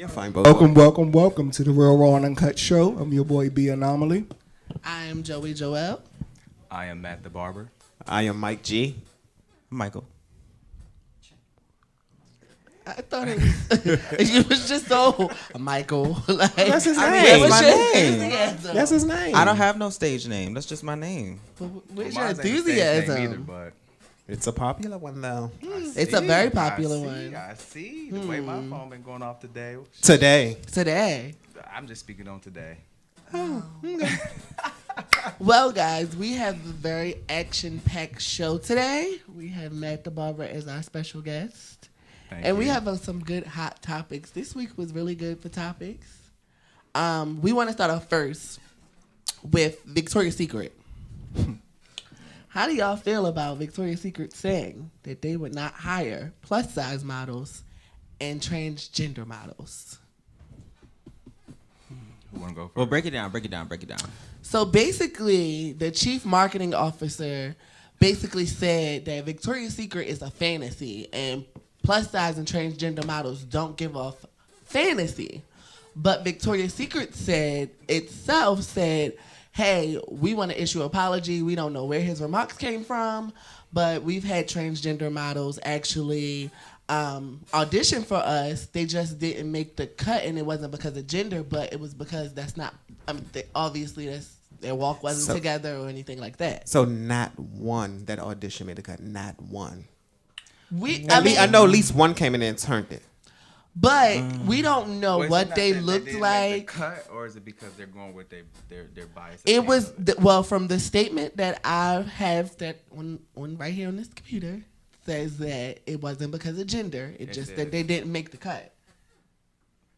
You're fine, both. Welcome to the Real Raw and Uncut show. I'm your boy B Anomaly. I am Joey Joel. I am Matt the Barber. I am Mike G. Michael. I thought it was just so Michael. Like, That's his name. It was That's my just name. enthusiasm. That's his name. I don't have no stage name. That's just my name. But where's your Mine's ain't the same thing enthusiasm? either, but It's a popular one though. It's a very popular one. I see the way my phone been going off today. Today. Today. I'm just speaking on today. Well, guys, we have a very action-packed show today. We have Matt the Barber as our special guest. Thank We you. have some good hot topics. This week was really good for topics. We want to start off first with Victoria's Secret. How do y'all feel about Victoria's Secret saying that they would not hire plus-size models and transgender models? Who want to go first? Well, break it down. So basically, the chief marketing officer basically said that Victoria's Secret is a fantasy and plus-size and transgender models don't give off fantasy. But Victoria's Secret said, hey, we want to issue an apology. We don't know where his remarks came from, but we've had transgender models actually audition for us. They just didn't make the cut, and it wasn't because of gender, but it was because obviously their walk wasn't together or anything like that. So not one that audition made the cut. Not one. I know at least one came in and turned it. But we don't know Well, is it what not they that looked didn't make like. the cut, or is it because they're going with their bias? It was from the statement that I have that on right here on this computer says that it wasn't because of gender. It just says- that they didn't make the cut.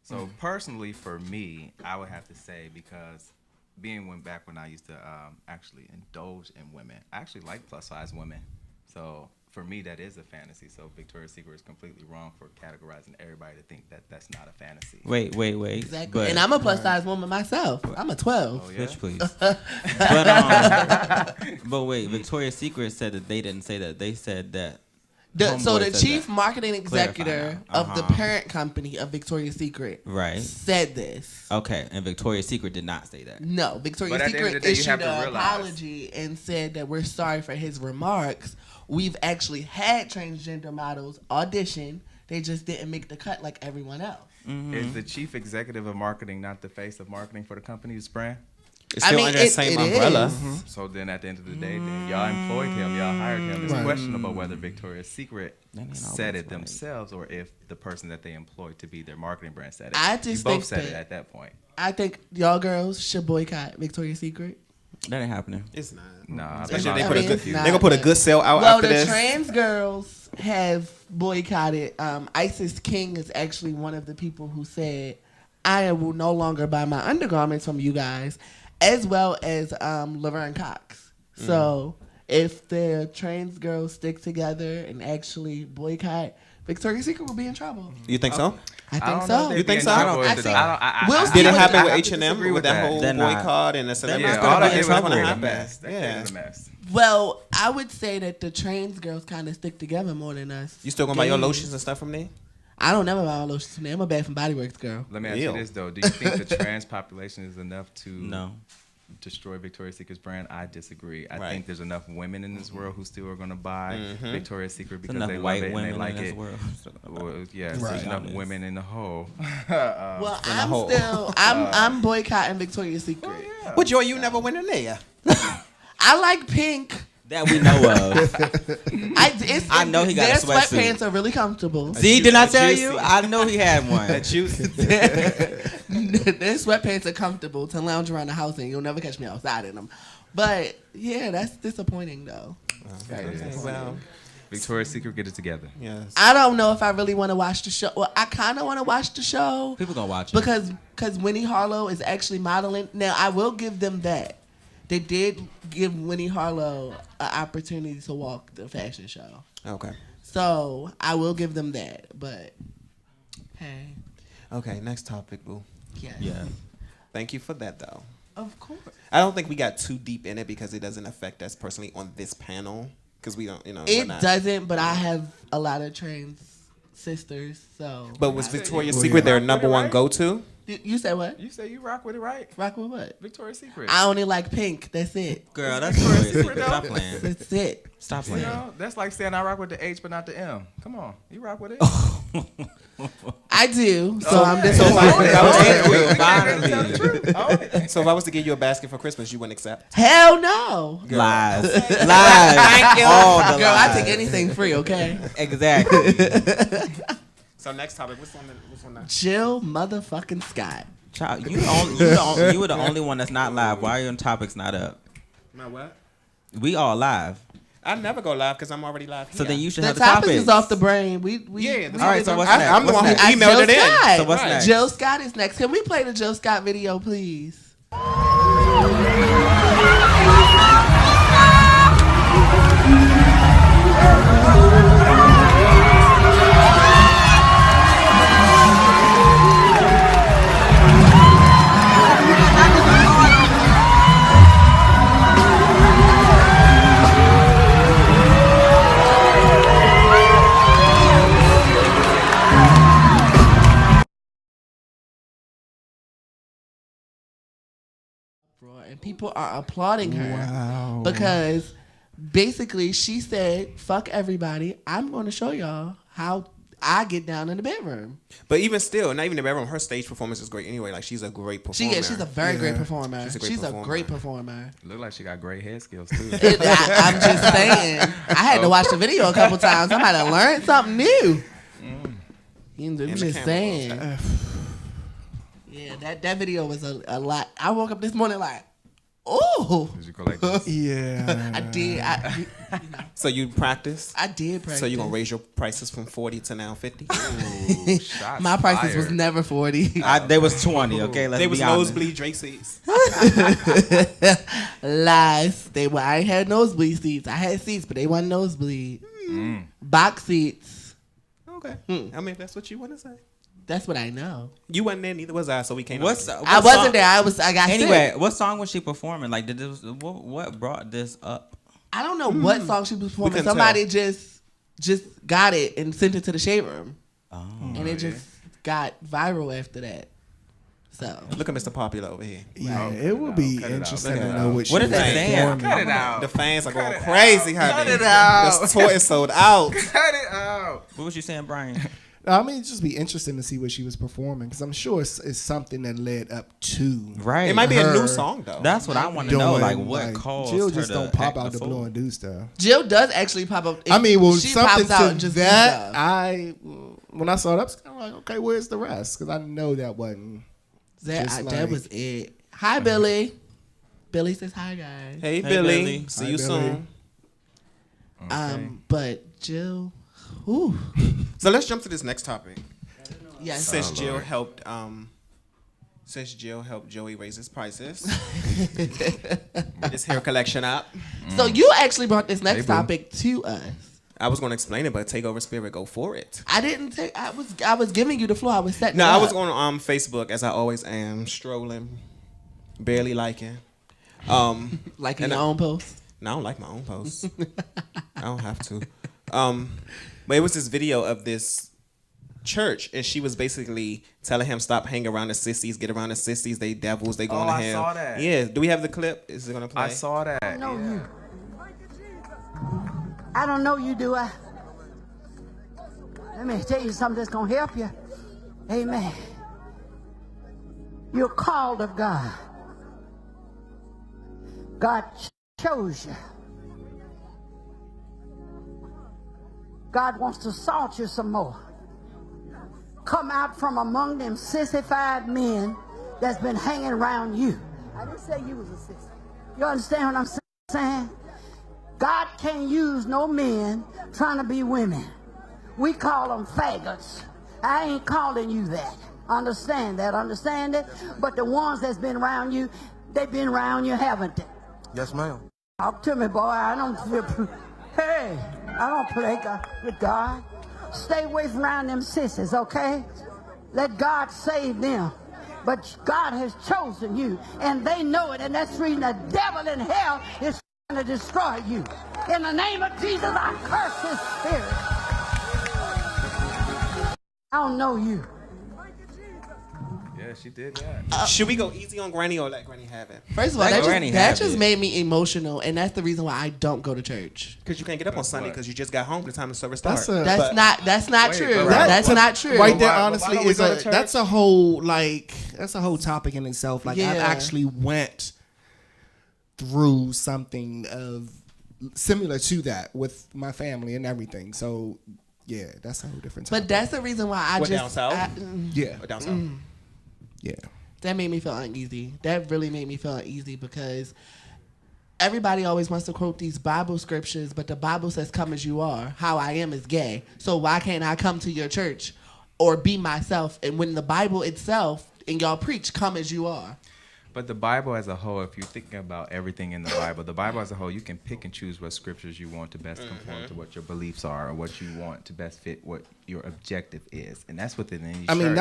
So personally, for me, I would have to say because back when I used to actually indulge in women, I actually like plus size women. So for me, that is a fantasy. So Victoria's Secret is completely wrong for categorizing everybody to think that that's not a fantasy. Wait. Exactly. But, And I'm a plus size woman myself. I'm a 12. Oh, yeah? Switch, please. But wait, Victoria's Secret said that they didn't say that. They said that. So the Homeboy said chief that. marketing executive Clarify now. of the parent company of Victoria's Secret Right. said this. Okay, and Victoria's Secret did not say that. No, Victoria's But at the end of Secret the day, you issued have to an realize- apology and said that we're sorry for his remarks. We've actually had transgender models audition. They just didn't make the cut like everyone else. Is the chief executive of marketing not the face of marketing for the company's brand? It's still under that same umbrella. is. So then at the end of the day, then y'all employed him, y'all hired him. It's Right. questionable whether Victoria's Secret That ain't said always it right. themselves or if the person that they employed to be their marketing brand said it. I You just both think said that- it at that point. I think y'all girls should boycott Victoria's Secret. That ain't happening. It's not. Nah, Especially I if mean, they it's not, gonna put a but- good sale out Well, after the this. trans girls have boycotted. Isis King is actually one of the people who said, I will no longer buy my undergarments from you guys, as well as Laverne Cox. So if the trans girls stick together and actually boycott, Victoria's Secret will be in trouble. You think so? I I think don't know if so. they'd You be think in so? trouble I with it. think- I We'll have see Did it what happen I with have to H&M disagree with that whole They're not. boycott and the not celebrities? Yeah, gonna all be that in it was trouble. created a happen. mess. That Yeah. created a mess. Well, I would say that the trans girls kind of stick together more than us. You still gonna buy your gays. lotions and stuff from there? I don't never buy my lotions from there. I'm a Bath and Body Works girl. Let me ask Ew. you this though: do you think the trans population is enough to No. destroy Victoria's Secret's brand? I disagree. I Right. think there's enough women in this world who still are going to buy Victoria's Secret There's because enough they love white it and women they like in this it. world. Well, yes, Right. there's enough Honest. women in the whole. Well, In a I'm hole. still I'm boycotting Victoria's Secret. Well, Joy, you never went in there. I like pink. That we know of. I know he got their a sweatsuit. sweatpants are really comfortable. See, did I tell juicy. you? I know he had one. That you. Their sweatpants are comfortable to lounge around the house and you'll never catch me outside in them. But yeah, that's disappointing though. Well, Victoria's Secret, get it together. yes. I don't know if I really want to watch the show. Well, I kind of want to watch the show People gonna watch it. because Winnie Harlow is actually modeling. Now I will give them that. They did give Winnie Harlow an opportunity to walk the fashion show. Okay. So I will give them that. But hey, Okay. Next topic, boo. yes. Yeah. Thank you for that, though. Of course. I don't think we got too deep in it because it doesn't affect us personally on this panel because we don't, we're It not. doesn't, but I have a lot of trans sisters. So, But was Victoria's Well, Secret yeah. their number one Right. go-to? You said what? You say you rock with it, right? Rock with what? Victoria's Secret. I only like pink. That's it. Girl, that's Victoria's Secret, Secret. Stop though. playing. That's it. Stop You playing. know, that's like saying I rock with the H but not the M. Come on, you rock with it. I do. So I'm So disappointed. Finally. So if I was to give you a basket for Christmas, you wouldn't accept? Hell no. Lies. Lies. All the Girl, I lies. take anything free, okay? Exactly. So next topic, what's on that? Jill motherfucking Scott. Child, you were the only one that's not live. Why are your topics not up? My what? We all live. I never go live because I'm already live here. So then you should The have the topic topics. is off the brain. Yeah, we All right, so what's next? I'm the What's one who next? emailed it in. Scott. So what's Right. next? Jill Scott is next. Can we play the Jill Scott video, please? And people are applauding her Wow. because basically she said, "Fuck everybody. I'm going to show y'all how I get down in the bedroom." But even still, not even the bedroom, her stage performance is great anyway. Like, she's a great performer. She's a very great performer. She's a great She's performer. a great performer. Look like she got great head skills too. I'm just saying. I had to watch the video a couple times. I might have learned something new. I'm the just camera saying. Yeah, that video was a lot. I woke up this morning like, oh, Did you go like this? Yeah. I did. So you practice? I did practice. So you're going to raise your prices from 40 to now 50? Ooh, shots My prices was fired. never 40. They was 20, okay? Let's They was be honest. nosebleed Drake seats. Lies. I ain't had nosebleed seats. I had seats, but they wasn't nosebleed. Box seats. Okay. I mean, if that's what you want to say. That's what I know. You wasn't there, neither was I, so we can't. What I wasn't song- there. I got Anyway, sick. what song was she performing? Like, what brought this up? I don't know what song she was performing. couldn't Somebody just got it and sent it to the shade room. Oh. And it just got viral after that. So Look at Mr. Popular over here. Yeah, Oh, it would be cut it out, interesting cut it to out. know what What she is that was saying? performing. Cut it out. The fans are going it crazy, out. honey. Cut it out. This tour is sold out. Cut it out. What was you saying, Brian? I mean, it'd just be interesting to see what she was performing because I'm sure it's something that led up to. Right. It might be a Her new song, though. That's what I want to know. doing, Like, what caused Jill her just to don't pop act out the fool? blue and do stuff. Jill does actually pop up. I mean, well, she something pops out to and just do that. stuff. When I saw it up, I'm like, okay, where's the rest? Because I know that wasn't. just That like- was it. Hi, Billy. Billy says hi, guys. Hey, Hey, Billy. Billy. See Hi, you Billy. soon. But Jill, whew, So let's jump to this next topic. yes. Since Jill helped Joey raise his prices, his hair collection up. So you actually brought this next Hey, boo. topic to us. I was going to explain it, but Takeover Spirit, go for it. I didn't take. I was giving you the floor. I was setting. No, it I up. was on Facebook as I always am, strolling, barely liking. like in and your own post. No, I don't like my own posts. I don't have to. But it was this video of this church, and she was basically telling him stop hanging around the sissies, get around the sissies. They devils, they going to I hell. saw that. Yeah. Do we have the clip? Is it gonna play? I saw that. I know you. I don't know you, do I? Let me tell you something that's going to help you. Amen. You're called of God. God chose you. God wants to salt you some more. Come out from among them sissified men that's been hanging around you. I didn't say you was a sissy. You understand what I'm saying? God can't use no men trying to be women. We call them faggots. I ain't calling you that. Understand that, understand it? But the ones that's been around you, they've been around you, haven't they? Yes, ma'am. Talk to me, boy. I don't play with God. Stay away from around them sissies, okay? Let God save them. But God has chosen you, and they know it, and that's the reason the devil in hell is trying to destroy you. In the name of Jesus, I curse his spirit. I don't know you. Yeah, she did that. Should we go easy on Granny or let Granny have it? First of all, Let that Granny just, have that just it. made me emotional, and that's the reason why I don't go to church. Because you can't get up on Sunday because you just got home. The time the service That's starts. That's not Wait, true. but That's not true. Right there, why honestly, don't we is go to a church? that's a whole topic in itself. Like I Yeah. actually went through something of similar to that with my family and everything. So yeah, that's a whole different topic. But that's the reason why I What, just down south? yeah, Or down south. yeah. that made me feel uneasy. That really made me feel uneasy because everybody always wants to quote these Bible scriptures, but the Bible says, "Come as you are." How I am is gay. So why can't I come to your church or be myself? And when the Bible itself and y'all preach, "Come as you are." But the Bible as a whole, if you're thinking about everything in the Bible as a whole, you can pick and choose what scriptures you want to best conform to what your beliefs are or what you want to best fit what your objective is. And that's within any church. I mean,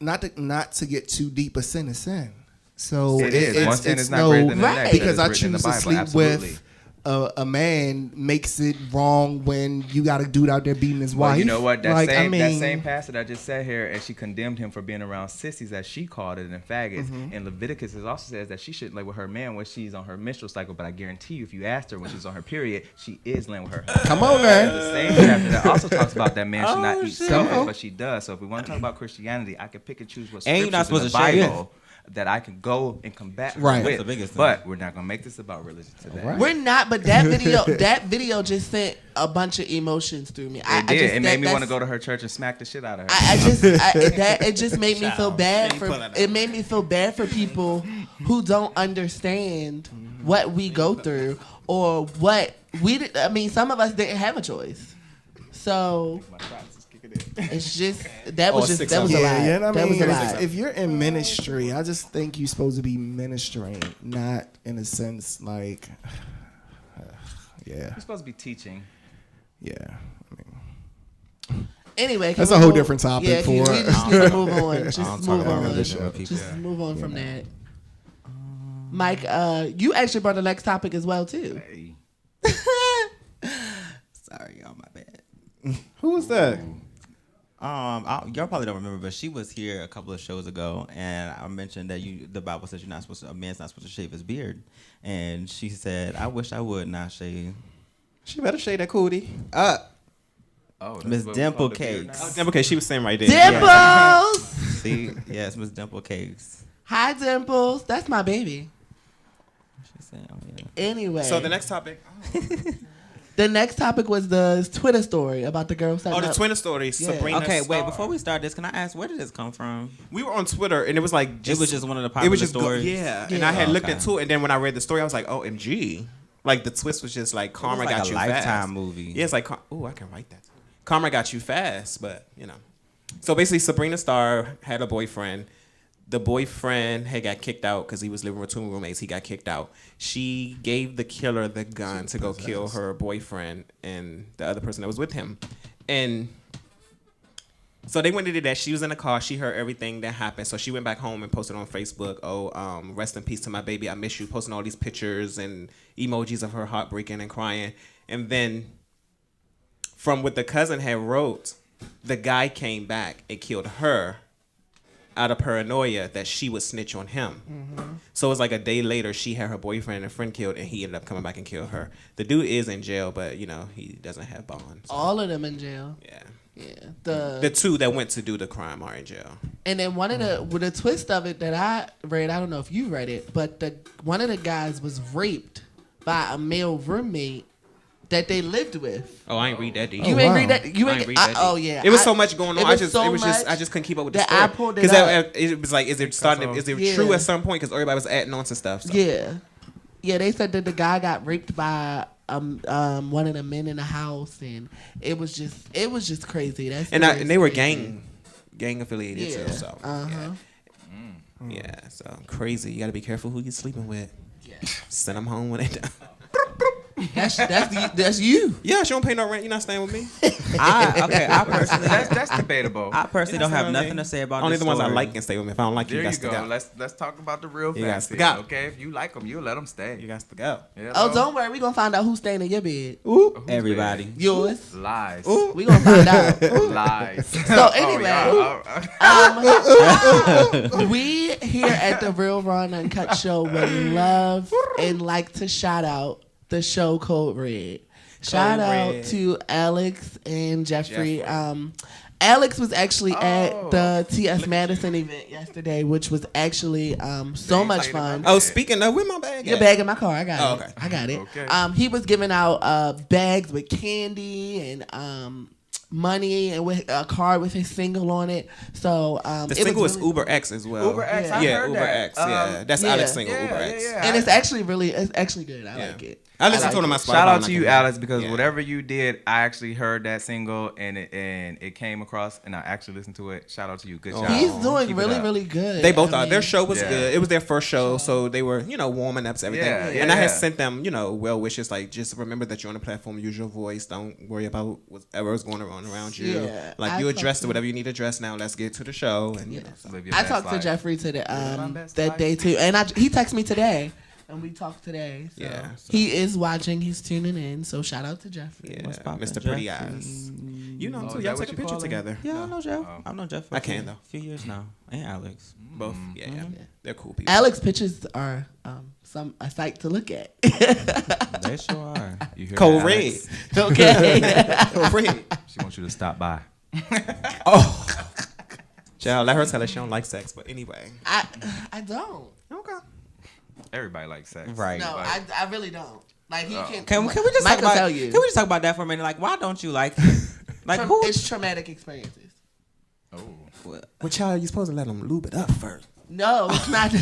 not to get too deep, a sin is sin. So It is. One sin it's is not greater than the Right. next. because That I is written in choose the to Bible, sleep absolutely. with a man makes it wrong when you got a dude out there beating his Well, wife. you know what? That Like, same I mean, that same pastor that just sat here and she condemned him for being around sissies, as she called it, and faggots. And Leviticus also says that she shouldn't lay with her man when she's on her menstrual cycle. But I guarantee you, if you asked her when she's on her period, she is laying with her husband. Come on, man. The same chapter that also talks about that man should not eat Come selfish, on. but she does. So if we want to talk about Christianity, I can pick and choose what And you're not scriptures in the supposed to share. Bible that I can go and combat Right. with. That's the biggest thing. But we're not gonna make this about religion today. Right. We're not, but that video just sent a bunch of emotions through me. It did. It made me want to go to her church and smack the shit out of her. It just made me feel bad for it made me feel bad for people who don't understand what we go through or what we did. I mean, some of us didn't have a choice, so it's just that was a lot. Yeah, I That was a mean, lot. if you're in ministry, I just think you're supposed to be ministering, not in a sense like, yeah, You're supposed to be teaching. yeah. I mean, Anyway, That's a whole different topic Yeah, for- we just need to move on. I don't Just talk move about on. religion with people. Just move on from that. Mike, you actually brought the next topic as well too. Hey. Sorry, y'all, my bad. Who was that? Y'all probably don't remember, but she was here a couple of shows ago, and I mentioned that the Bible says a man's not supposed to shave his beard, and she said, "I wish I would not shave." She better shade that cootie. Oh, that's Miss what we Dimple call the beard now? Cakes. Okay, she was saying right there. Dimples. See, yes, Miss Dimple Cakes. Hi, Dimples. That's my baby. She said, "Oh yeah." Anyway, So the next topic. the next topic was the Twitter story about the girl setting Oh, the up. Twitter story. Sabrina. Okay, wait. Star. Before we start this, can I ask where did this come from? We were on Twitter and it was like It was just one of the it popular was just stories. yeah. And Yeah. I had looked Okay. into it, and then when I read the story, I was like, OMG. Like the twist was just like Karma like got a you Lifetime fast. movie. Yeah, it's like oh, I can write that. Karma got you fast, but you know. So basically, Sabrina Starr had a boyfriend. The boyfriend had got kicked out because he was living with two roommates. He got kicked out. She gave the killer the gun to go kill her boyfriend and the other person that was with him. And so they went and did that. She was in the car. She heard everything that happened. So she went back home and posted on Facebook, rest in peace to my baby. I miss you. Posting all these pictures and emojis of her heartbreaking and crying. And then from what the cousin had wrote, the guy came back and killed her out of paranoia that she would snitch on him. So it was like a day later, she had her boyfriend and friend killed, and he ended up coming back and killed her. The dude is in jail, but you know he doesn't have bonds. All of them in jail. Yeah, Yeah. the two that went to do the crime are in jail. And then one of the twist of it that I read, I don't know if you read it, but one of the guys was raped by a male roommate that they lived with. Oh, I ain't read that deep. You Oh, ain't wow. read that. You I ain't ain't read that deep. Oh yeah. It was so much going on. it I was just so I just couldn't keep up with the that story. I pulled it Because up. it was like, is it starting? Is it Yeah. true at some point? Because everybody was adding on to stuff. So. Yeah, yeah. They said that the guy got raped by one of the men in the house, and it was just crazy. And they were crazy. gang affiliated Yeah. too. So yeah, so crazy. You got to be careful who you're sleeping with. Yeah. Send them home when they done. That's you. Yeah, she don't pay no rent. You're not staying with me. I personally, That's debatable. I personally don't have nothing to say about Only this the ones I story. like can stay with me. If I don't like you, There you you got to go. go. Let's talk about the real You facts. got to here, go. Okay, if you like them, you let them stay. You got to go. Hello? Oh, don't worry. We gonna find out who's staying in your bed. Ooh. Who's Everybody. there? Yours. Lies. We gonna find out. Lies. So anyway, we here at the Real Raw and Uncut show would love and like to shout out the show Code Red. Shout out Red. to Alex and Jeffrey. Alex was actually at the TS Madison event yesterday, which was actually so much fun. Oh, speaking of, where my bag Your at? bag in my car. I got Oh, it. okay. I got it. Okay. He was giving out bags with candy and money and with a card with his single on it. So The it single was is really Uber X as well. Uber X, Yeah. I Yeah, heard Uber that. X. Yeah, that's yeah. Alex's single, Uber X. and it's actually good. I like it. I listened I to it on my like Spotify. Shout out and I to you, can- Alex, because Yeah. whatever you did, I actually heard that single and it came across, and I actually listened to it. Shout out to you, good job. He's doing Keep it really, up. really good. They both I are. Their mean, show was Yeah. good. It was their first show, so they were, warming up to everything. Yeah, and I had yeah. sent them, well wishes, like just remember that you're on the platform, use your voice, don't worry about whatever is going on around you. Yeah, Like I you talked addressed to- whatever you need to address now. Let's get to the show. And so. Live your I best talked to life. Jeffrey today, my best that life. day too, and he texted me today, and we talked today. So Yeah. he is watching. He's tuning in. So shout out to Jeffrey. Yeah, What's poppin', Mr. Pretty Jeffrey? Eyes. You know him Oh, too. is Y'all that took what a you picture call him? together. Yeah, I know Jeff. I've known Jeff for I can, though. a few years now. And Alex. Both. Yeah, yeah. They're cool people. Alex pictures are a sight to look at. They sure are. You hear Cold that, Red. Alex? Okay. Cold Red. She wants you to stop by. Oh. Child, let her tell us she don't like sex. But anyway. I don't. Okay. Everybody likes sex. Right. No, Like, I really don't. Like he can. Can we just Mike talk will about? tell you. Can we just talk about that for a minute? Like, why don't you like? Like who? It's traumatic experiences. oh. Well, child, you're supposed to let them lube it up first. No, it's not.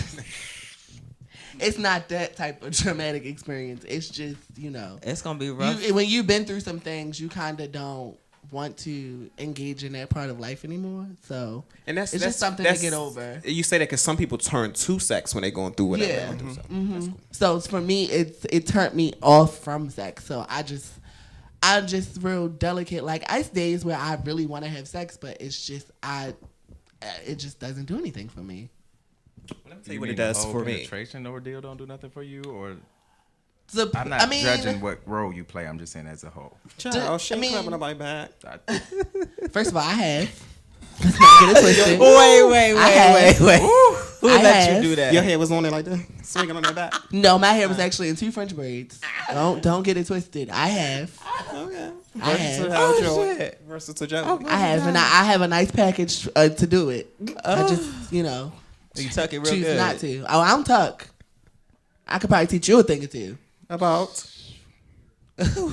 It's not that type of traumatic experience. It's just It's gonna be rough. when you've been through some things, you kind of don't want to engage in that part of life anymore. So And that's it's just something to get over. You say that because some people turn to sex when they're going through whatever Yeah. they're going through. So that's cool. So for me, it turned me off from sex. So I'm just real delicate. Like I days where I really want to have sex, but it's just it just doesn't do anything for me. Let me tell you what it does for me. Penetration ordeal don't do nothing for you, or So, I'm not I mean, judging what role you play. I'm just saying as a whole. Child, she I ain't mean- clapping nobody back. first of all, I have. Let's not get it twisted. Wait. I have. Who I let have. you do that? Your head was on there like that, swinging on that back. No, my hair was actually in 2 French braids. Don't get it twisted. I have. Okay. I have. Versatile Joe. I have, and I have a nice package to do it. I just, You tuck it real choose good. not to. Oh, I'm tuck. I could probably teach you a thing or two. About.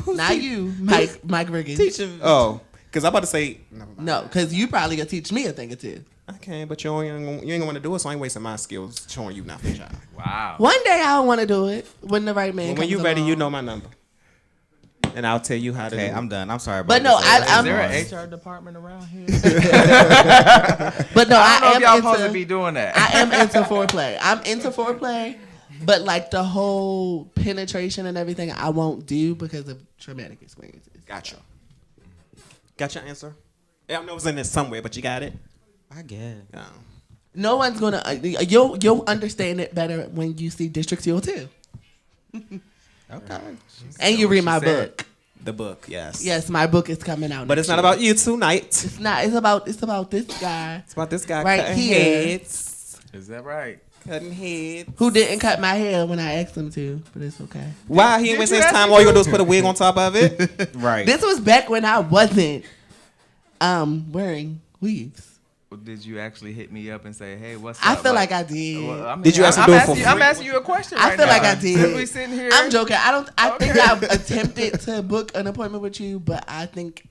Not you, Mike Riggins. Teach him. Oh, because I'm about to say. Never mind. No, because you probably gonna teach me a thing or two. I can, but you ain't gonna want to do it, so I ain't wasting my skills showing you nothing, child. Wow. One day I'll want to do it when the right man. When comes you ready, along. you know my number, and I'll tell you how to. Okay, do I'm it. done. I'm sorry about But no, this. I'm- Is there an HR department around here? But no, I don't know I if am y'all supposed to into. be doing that. I am into foreplay. I'm into foreplay, but like the whole penetration and everything, I won't do because of traumatic experiences. Gotcha. Got your answer? Yeah, I know it's in there somewhere, but you got it. I guess. Oh. No one's gonna. You'll understand it better when you see District CO 2 Okay. and you what read she my said. book. The book, yes. Yes, my book is coming out. But next it's not year. about you tonight. It's not. It's about this guy It's about this guy Right cutting here. heads. Is that right? Cutting heads. who didn't cut my hair when I asked him to, but it's okay. Why he ain't Did wasting you his ask time? him All you gonna do is put a wig on top of it. Right. This was back when I wasn't wearing weaves. Well, did you actually hit me up and say, "Hey, what's I up?" feel like I did. Well, I mean, Did you actually do it for free? I'm asking you a question. I right feel now. like I did. Simply sitting here. I'm joking. I think Okay. I attempted to book an appointment with you, but I think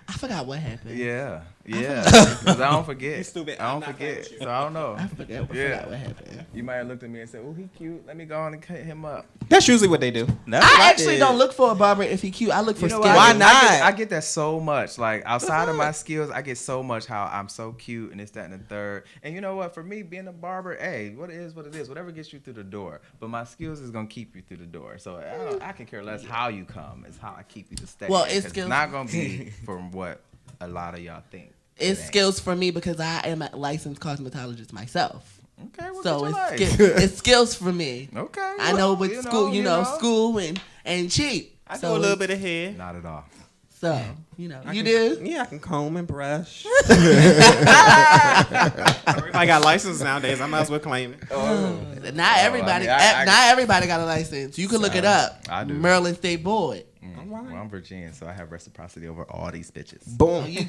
I forgot what happened. Yeah. Yeah, because I don't forget. You stupid. I I'm don't not playing forget. with you. So I don't know. I forgot what happened. You might have looked at me and said, "Oh, he cute. Let me go on and cut him up." That's usually what they do. That's what I actually did. don't look for a barber if he cute. I look for You know skills. what? Why not? I get that so much. Like outside of my skills, I get so much how I'm so cute and this, that, and the third. And you know what? For me, being a barber, hey, what it is, what it is. Whatever gets you through the door. But my skills is gonna keep you through the door. So I can care less how you come. It's how I keep you to stay. Well, Because it's skills. not gonna be from what a lot of y'all think. It's It ain't. skills for me because I am a licensed cosmetologist myself. Okay, well, So get your life. it's skills for me. Okay. I know well, with school, school and cheap. I So do a little it's- bit of hair. Not at all. So, you do? Yeah, I can comb and brush. I got license nowadays. I might as well claim it. Not everybody. I mean, not everybody got a license. You can look it up. I do. Maryland State Board. Well, I'm Virginian, so I have reciprocity over all these bitches. Boom. You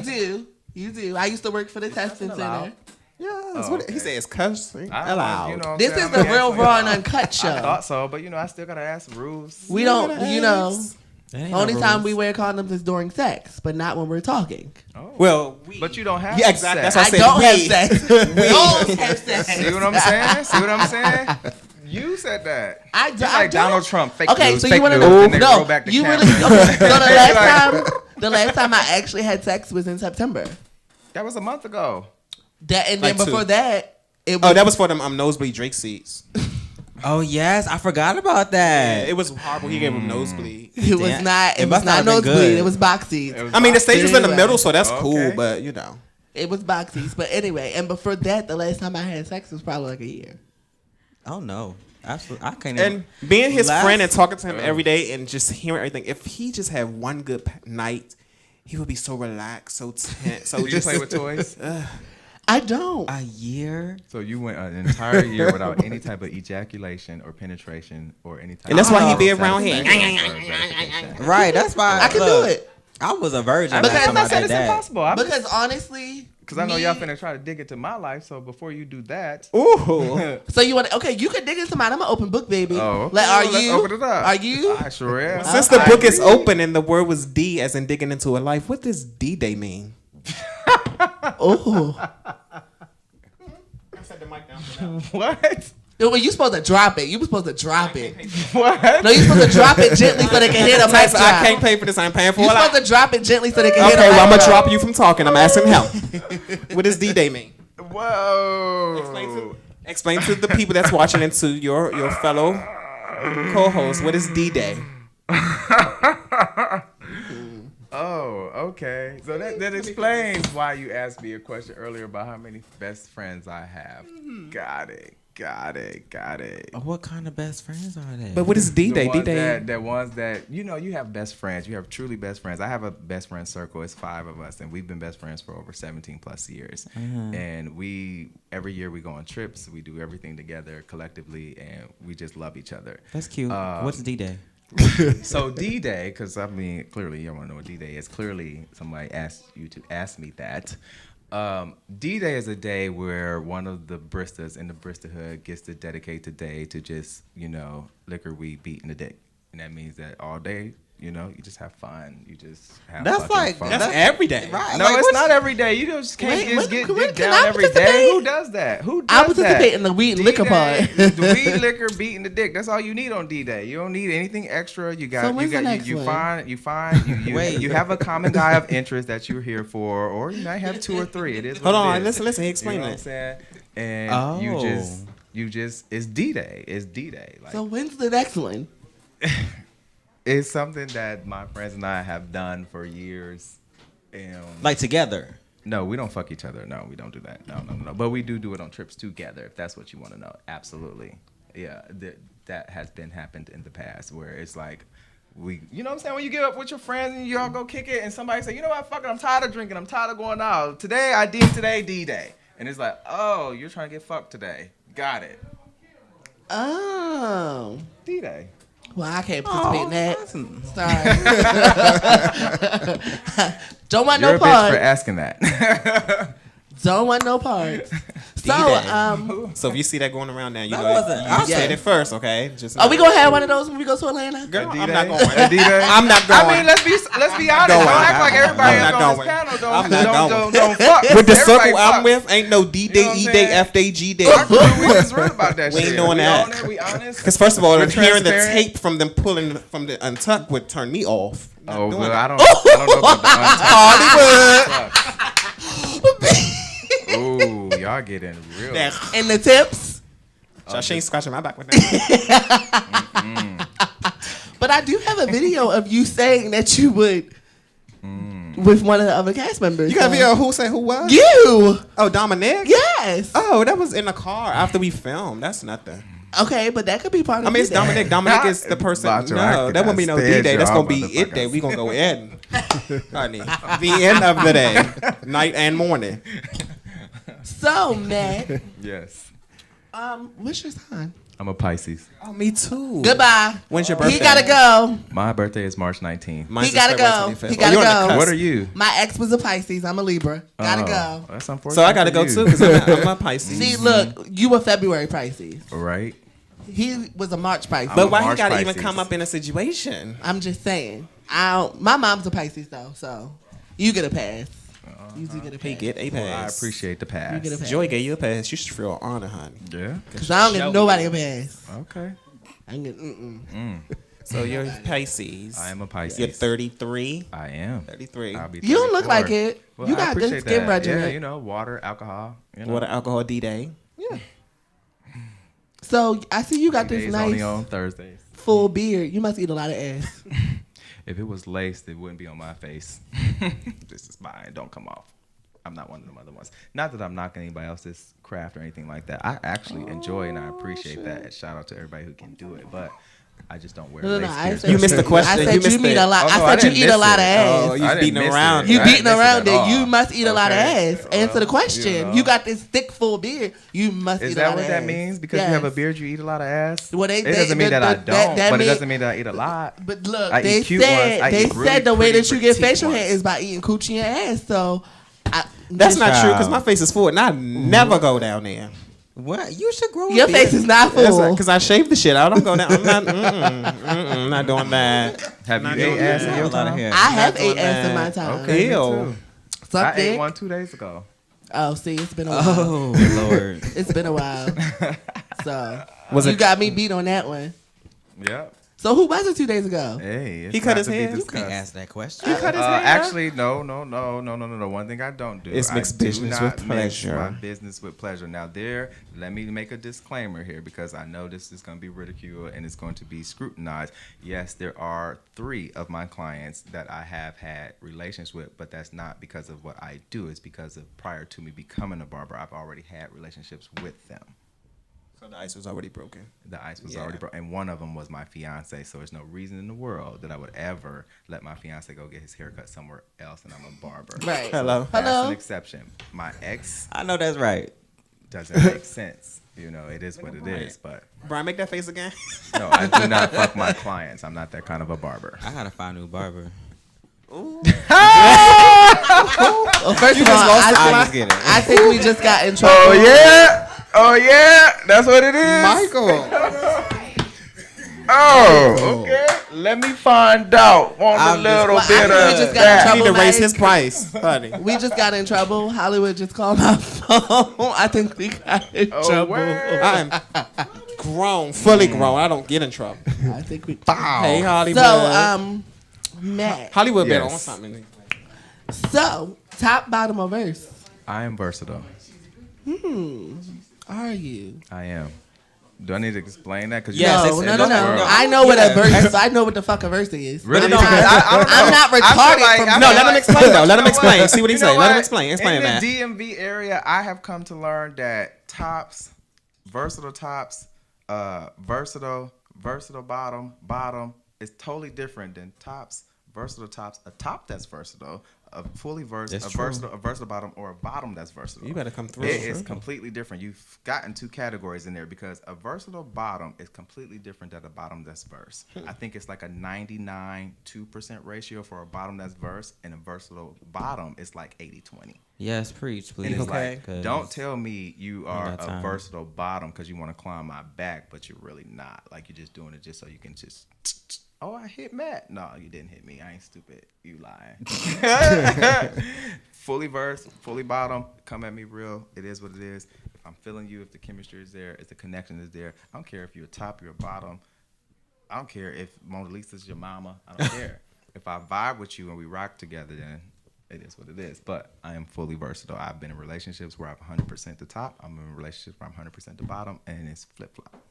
do. You do. I used to work for the testing allowed. center. Yeah, that's what he says. Cussing I don't allowed. know, you know what I'm This saying? is I'm the real asking raw and y'all. uncut I show. thought so, but I still gotta ask rules. We don't. That ain't Only no time rules. we wear condoms is during sex, but not when we're talking. Oh. Well, But you don't have. Yeah, exactly. sex. That's why I I said don't have we. sex. We don't have sex. See what I'm saying? See what I'm saying? You said that. I You're don't. like Donald Trump. Fake Okay, news, so fake you want to news, know? and then No, roll back the you camera. really. Okay, so Like- the last time I actually had sex was in September. That was a month ago. That and then Like before two. that, it was. Oh, that was for them nosebleed Drake seats. Oh yes, I forgot about Yeah, that. it was horrible. He gave him nosebleed. It was Damn. not. It It was must not not have been nosebleed. good. It was box seats. It was I mean, the box- stage was in the Anyway. middle, so that's Okay. cool. But It was box seats. But anyway, and before that, the last time I had sex was probably like a year. Oh no, absolutely. I can't. and being his Laugh. friend and talking to him every day and just hearing everything. If he just had one good night, he would be so relaxed, so tense. So Did you just play with toys? I don't. a year. So you went an entire year without any type of ejaculation or penetration or any type. And that's why he of be around here. satisfaction or gratification. Right. That's why I can look, do it. I was a virgin. I'm last not time I saying did it's that. impossible. Because honestly, Because I know me- y'all finna try to dig into my life. So before you do that, Ooh. So you want? Okay, you can dig into mine. I'm an open book, baby. oh, okay, Like, are well, let's you? open it up. Are you? I sure am. Since the I book is agree. open and the word was D as in digging into a life, what does D-Day mean? Oh, What? well, you supposed to drop it. You were supposed to drop it. What? No, you supposed to drop it gently so they can hit a mic I drop. can't pay for this. I'm paying for You it. supposed to drop it gently so they can hit a Okay, mic well, I'm gonna drop. drop you from talking. I'm asking help. What does D-Day mean? Whoa. Explain to the people that's watching and to your fellow co-hosts. What is D-Day? Oh, okay. So that explains why you asked me a question earlier about how many best friends I have. Got it. What kind of best friends are they? But what is D-Day? The ones D-Day. the ones that you have best friends. You have truly best friends. I have a best friend circle. It's 5 of us, and we've been best friends for over 17 plus years. And every year we go on trips. We do everything together collectively, and we just love each other. That's cute. What's D-Day? So D-Day, because I mean, clearly you want to know what D-Day is. Clearly, somebody asked you to ask me that. D-Day is a day where one of the Bristas in the Bristahood gets to dedicate the day to just, liquor, weed, beating the dick. And that means that all day, you just have fun. You just have That's fucking like- fun. That's every day. Right. No, like, it's what's- not every day. You just can't Wait, just when- get when dick can down I every day. participate? Who does that? Who does I participate that? in the weed and liquor part. The weed, liquor, beating the dick. That's all you need on D-Day. You don't need anything extra. You got So you when's the got next you one? find Wait. you have a common guy of interest that you're here for, or you might have 2 or 3. It is what Hold it on, is. listen. He You explained know what I'm that. saying? And you Oh. just it's D-Day. It's D-Day. Like So when's the next one? it's something that my friends and I have done for years. And Like together. no, we don't fuck each other. No, we don't do that. No. But we do it on trips together, if that's what you want to know. Absolutely. Yeah, that has been happened in the past where it's like, you know what I'm saying? When you get up with your friends and you all go kick it and somebody say, you know what, fuck it, I'm tired of drinking. I'm tired of going out. Today, D-Day. And it's like, oh, you're trying to get fucked today. Got it. Oh. D-Day. Well, I can't participate in that. that's- Sorry. Don't want You're no a bitch for part. asking that. Don't want no part. So, So if you see that going around now, you That know wasn't- you I said said- it first, okay? Just are we gonna have one of those when we go to Atlanta? Girl, I'm D-Day? not going. D-Day? I'm not going. I mean, let's be honest. Going. Don't act like everybody I'm else not on this going. panel I'm not don't fuck. with the Everybody circle I'm fuck. with, ain't no D You know day, what E I'm day, saying? F day, G day. We just real about that We shit. ain't doing we that. On it, we honest. Because first of all, We're hearing the transparent. tape from them pulling from the Untuck would turn me off. Not Oh, doing well, it. I don't know about the Hollywood. Ooh, y'all getting real. And the tips. She ain't scratching my back with that. But I do have a video of you saying that you would with one of the other cast members. You got a video of who said who was? You. Oh, Dominic? Yes. Oh, that was in the car after we filmed. That's nothing. Okay, but that could be part of I mean, it's D-Day. Dominic. Dominic is the person. Macho, No, I that won't be no stand D-Day. That's y'all going to be it day. motherfuckers. We going to go in. Honey. The end of the day. Night and morning. So, Matt, Yes. what's your sign? I'm a Pisces. Oh, me too. Goodbye. When's your birthday? He gotta go. My birthday is March 19th. Mine's He gotta February go. 25th. He gotta you're on the go. cusp. What are you? My ex was a Pisces. I'm a Libra. Gotta Oh, go. That's unfortunate. So I got to for go you. too because I'm a Pisces. See, look, you were February Pisces. Right. He was a March Pisces. But I'm a why he March got to even Pisces. come up in a situation? I'm just saying. My mom's a Pisces though, so you get a pass. You do get a pass. He get a I pass. appreciate the pass. You get a pass. Joy gave you a pass. You should feel honored, honey. Yeah. Cause I don't give nobody a pass. Okay. I can get So you're Pisces. I am a Pisces. You're 33. I am. 33. I'll be You don't look 34. like it. Well, You I got good appreciate skin that. regimen. Yeah, you know, water, alcohol. You know. What an alcohol D-Day. So I see you got this Days nice only on Thursdays. full beard. You must eat a lot of ass. If it was laced, it wouldn't be on my face. This is mine. Don't come off. I'm not one of them other ones. Not that I'm knocking anybody else's craft or anything like that. I actually enjoy and I appreciate that. Shout out to everybody who can do it, but I just don't wear No, lace I piercings. said You missed the question. I You said you missed eat it. a lot. Oh, no, I said didn't you eat a miss lot of it. ass. Oh, you I didn't beating miss around. it. You I didn't beating miss around at it. all. You must eat a lot of Okay. ass. Answer the question. you know. You got this thick full beard. You must Is eat a lot that of what ass. that means? Because Yes. you have a beard, you eat a lot of ass? Well, It doesn't mean that I don't, that but it mean- doesn't mean that I eat a lot. But look, I they eat cute ones. said I they eat really said the way pretty that you get petite facial hair ones. is by eating coochie and ass. So That's just- not true because Child. my face is full and I never go down there. What? You should grow. Your face is not full. Because I shaved the shit out. I don't go down. I'm not, I'm not doing that. Have you Not ate doing ass that. in a your lot of time? hair. I have doing ate ass in my that. time. Okay, me Ew. too. Suck I ate dick. one 2 days ago. Oh, see, it's been a while. Oh Lord. It's been a while. So Was you it- got me beat on that one. Yep. So who was it 2 days ago? Hey, it's He cut not his to be hair? You You can't discussed. ask that question. Actually, no. One thing I don't do. It's mixed I do business not with mix pleasure. My business with pleasure. Now, let me make a disclaimer here because I know this is going to be ridiculed and it's going to be scrutinized. Yes, there are 3 of my clients that I have had relations with, but that's not because of what I do. It's because of prior to me becoming a barber, I've already had relationships with them. So the ice was already broken. The ice was Yeah. already broken, and one of them was my fiance. So there's no reason in the world that I would ever let my fiance go get his haircut somewhere else, and I'm a barber. Right. Hello. That's Hello. an exception. My ex I know that's right. doesn't make sense. You know, it is what it is. But Brian, make that face again. no, I do not fuck my clients. I'm not that kind of a barber. I gotta find a new barber. Well, first of all, I just get it. I think we just got in trouble. Oh yeah, that's what it is. Michael. Oh, okay. Let me find out. Want a I'm just- little Well, I bit think we of just got in that. trouble. You need to raise Mike. his price, honey. We just got in trouble. Hollywood just called my phone. I think we got in trouble. word. I'm grown, fully grown. I don't get in trouble. I think we. Hey, Hollywood. So, Matt. Hollywood been Yes. on something. So, top, bottom, or verse? I am versatile. Are you? I am. Do I need to explain that? Cause Yes, no, it's no, in no, the no. world. I know what a verse is. I know what the fuck a verse is. Really? I'm not, Because I don't know. I'm not I feel retarded like- from I No, feel let him like- explain, though. Let him You know explain. what? See what he You say. know Let him what? explain. Explain, In man. the DMV area, I have come to learn that tops, versatile tops, versatile bottom is totally different than tops, versatile tops. A top that's versatile, a fully That's versatile, a versatile bottom, or a bottom that's versatile. You better come through. It is completely different. You've gotten two categories in there because a versatile bottom is completely different than a bottom that's verse. I think it's like a 99.2% ratio for a bottom that's verse, and a versatile bottom is like 80-20. Yes, preach, please. And it's Okay. like, 'Cause don't tell me you are got a time. versatile bottom because you want to climb my back, but you're really not. Like, you're just doing it just so you can just, oh, I hit Matt. No, you didn't hit me. I ain't stupid. You lying. Fully verse, fully bottom. Come at me real. It is what it is. If I'm feeling you, if the chemistry is there, if the connection is there, I don't care if you're a top, you're a bottom. I don't care if Mona Lisa's your mama. I don't care. If I vibe with you and we rock together, then it is what it is. But I am fully versatile. I've been in relationships where I'm 100% the top. I'm in relationships where I'm 100% the bottom, and it's flip flop.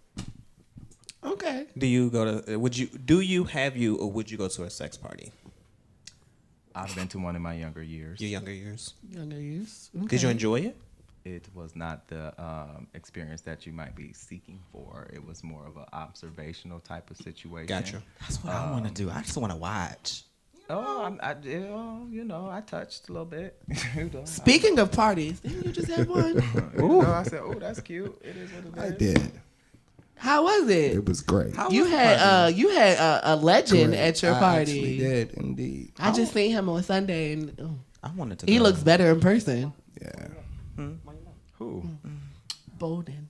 Okay. Do you go to? Would you? Do you have you, or would you go to a sex party? I've been to one in my younger years. Your younger years. Younger years. Did you enjoy it? It was not the experience that you might be seeking for. It was more of an observational type of situation. Gotcha. That's what I want to do. I just want to watch. Oh, I touched a little bit. Speaking of parties, didn't you just have one? I said, oh, that's cute. It is what it is. I did. How was it? It was great. You had a legend Great. at your I party. actually did, indeed. I just seen him on Sunday, and I wanted to. he go. looks better in person. Yeah. Who? Bolden.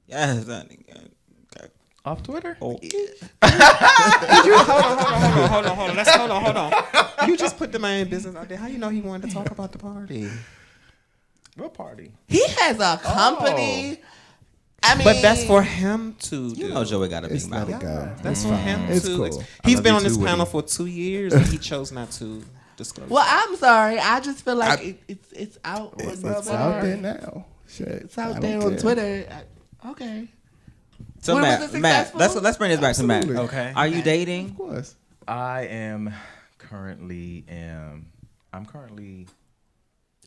Yes. Okay. Off Twitter? Oh. Hold on. Let's hold on. You just put the man business out there. How you know he wanted to talk about the party? What party? He has a company. I mean, But that's for him to do. You know Joey got a It's big let mouth. it go. That's for him It's to. cool. He's love been you on this too, panel Woody. for 2 years, and he chose not to disclose. well, I'm sorry. I just feel like it's out. It's on out there Twitter. now. Shit. It's I out don't there on care. Twitter. Okay. So When was Matt, it Matt, successful? let's bring this back to Matt. Absolutely. Okay. Are you dating? Of course. I am currently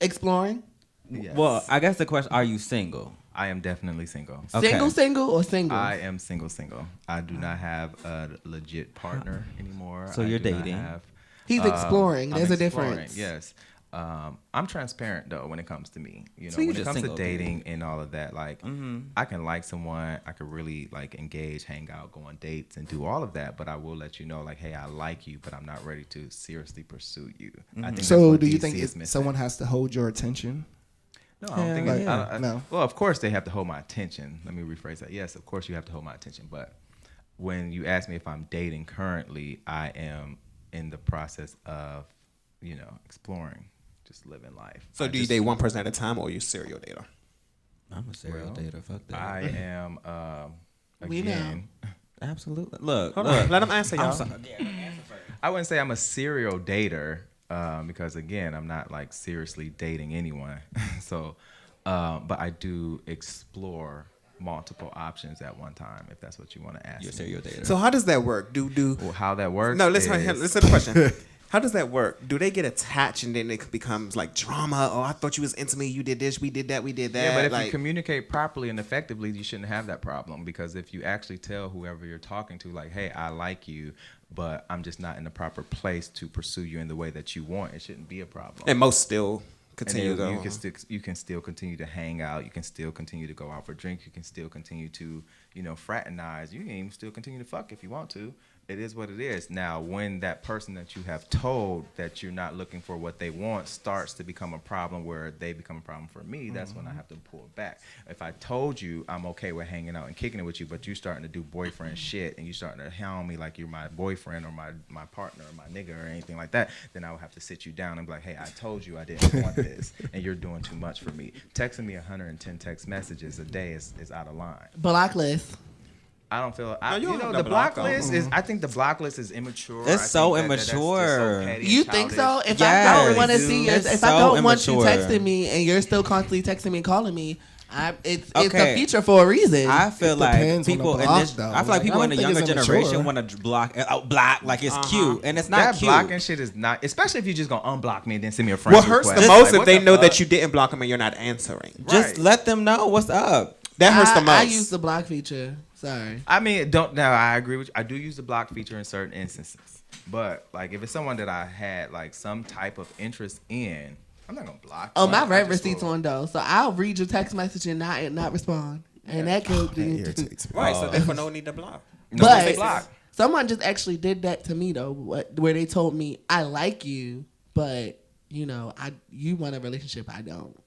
Exploring. yes. Well, I guess the question: are you single? I am definitely single. Okay. Single or single? I am single. I do not have a legit partner anymore. So I you're do not dating. have, He's exploring. I'm There's a exploring, difference. Yes. I'm transparent though when it comes to me. You know, So you're when it just comes to single, dating and all of that, like I can like someone, I could really like engage, hang out, go on dates, and do all of that. But I will let you know, like, hey, I like you, but I'm not ready to seriously pursue you. I think that's So what do you DC think is missing. someone has to hold your attention? No, I don't think. Like, No. Well, of course they have to hold my attention. Let me rephrase that. Yes, of course you have to hold my attention. But when you ask me if I'm dating currently, I am in the process of, exploring, just living life. So do you date one person at a time, or are you a serial dater? I'm a serial dater. Fuck that. I am We know. again. Absolutely. Look. Hold on. Let him answer, I'm y'all. sorry. I wouldn't say I'm a serial dater because again, I'm not like seriously dating anyone. So, but I do explore multiple options at one time, if that's what you want to ask. You're a me. serial dater. So how does that work? Do Well, how that works? no? Listen is- to the question. How does that work? Do they get attached and then it becomes like drama? Oh, I thought you was into me. You did this. We did that. We did that. Yeah, but if like, you communicate properly and effectively, you shouldn't have that problem. Because if you actually tell whoever you're talking to, like, hey, I like you, but I'm just not in the proper place to pursue you in the way that you want, it shouldn't be a problem. and most still And continue then to go. you can still continue to hang out. You can still continue to go out for drinks. You can still continue to, fraternize. You can even still continue to fuck if you want to. It is what it is. Now, when that person that you have told that you're not looking for what they want starts to become a problem where they become a problem for me, that's when I have to pull back. If I told you I'm okay with hanging out and kicking it with you, but you're starting to do boyfriend shit and you're starting to hound me like you're my boyfriend or my partner or my nigga or anything like that, then I would have to sit you down and be like, hey, I told you I didn't want this and you're doing too much for me. Texting me 110 text messages a day is out of line. Blacklist. I don't feel. you don't have The to block block them. list is. I think the block list is immature. It's I so think that's just immature. petty You and think so? childish. If I don't want to Yes. see your, It's if I so don't want you immature. texting me and you're still constantly texting me and calling me, it's Okay. a feature for a reason. I feel It like depends on the people in block, this. though. I feel like Like, people I in the don't think younger it's generation immature. want to block like it's cute, and it's not That cute. blocking shit is not. Especially if you just gonna unblock me and then send me a friend What hurts request. the most Like, if what they the know fuck? that you didn't block them and you're not answering. Just Right. let them know what's up. That hurts the most. I use the block feature. Sorry. I mean, don't. Now I agree with you. I do use the block feature in certain instances. But like, if it's someone that I had like some type of interest in, I'm not gonna block. Oh, them. my I rent just receipt's will- on though, so I'll read your text message and not respond, and that could be. irritates me. Right, so therefore no need to block. No, But they block. someone just actually did that to me though, where they told me I like you, but you know, you want a relationship, I don't.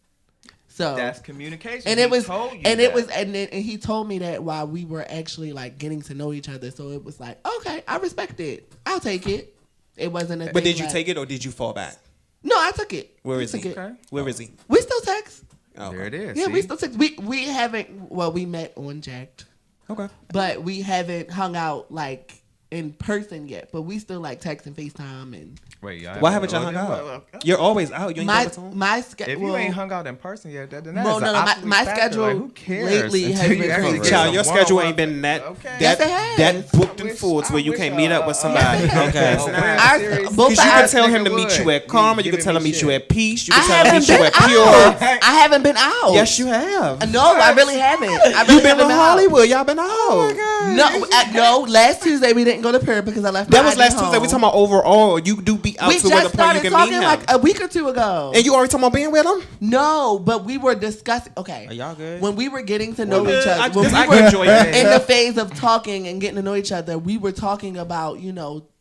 So That's communication. and it was told you and that. it was and he told me that while we were actually like getting to know each other. So it was like, okay, I respect it. I'll take it. It wasn't a But thing did you like- take it or did you fall back? No, I took it. Where I is he? took it. Okay. Where is he? We still text. Oh, There it is. Yeah, see? we still text. We haven't. Well, we met on Jacked, Okay. but we haven't hung out like in person yet. But we still like text and FaceTime and Wait, y'all Why haven't y'all hung out? You're always out. You ain't my got time. my If schedule. you ain't hung out in person yet, then that Well, is no, an no, obsolete my factor. schedule Like, who cares lately until has you been actually crazy. get Child, some your schedule one-on-one- ain't been that Okay. Yes, it has. that booked and wish- full to where you I can't wish, meet up with somebody. Yes, it has. Okay. Oh, So man, now- Our- serious? both Because you our can tell him to nigga meet you would. at Karma. You can Giving tell him me meet you shit. at Peace. You I can tell him haven't meet you been at Pure. out. I haven't been out. Yes, you have. No, I really haven't. I really You've been haven't to out. Hollywood. Y'all been out. Oh my God. No. Last Tuesday we didn't go to Pure because I left. That my was last ID Tuesday. We home. talking about overall. You do be out We to where the just point you started can talking meet him. like a week or two ago. And you already talking about being with him? No, but we were discussing. Okay, Are y'all good? when we were getting to know Well, each I other, when just- I we were can enjoy it. in the phase of talking and getting to know each other, we were talking about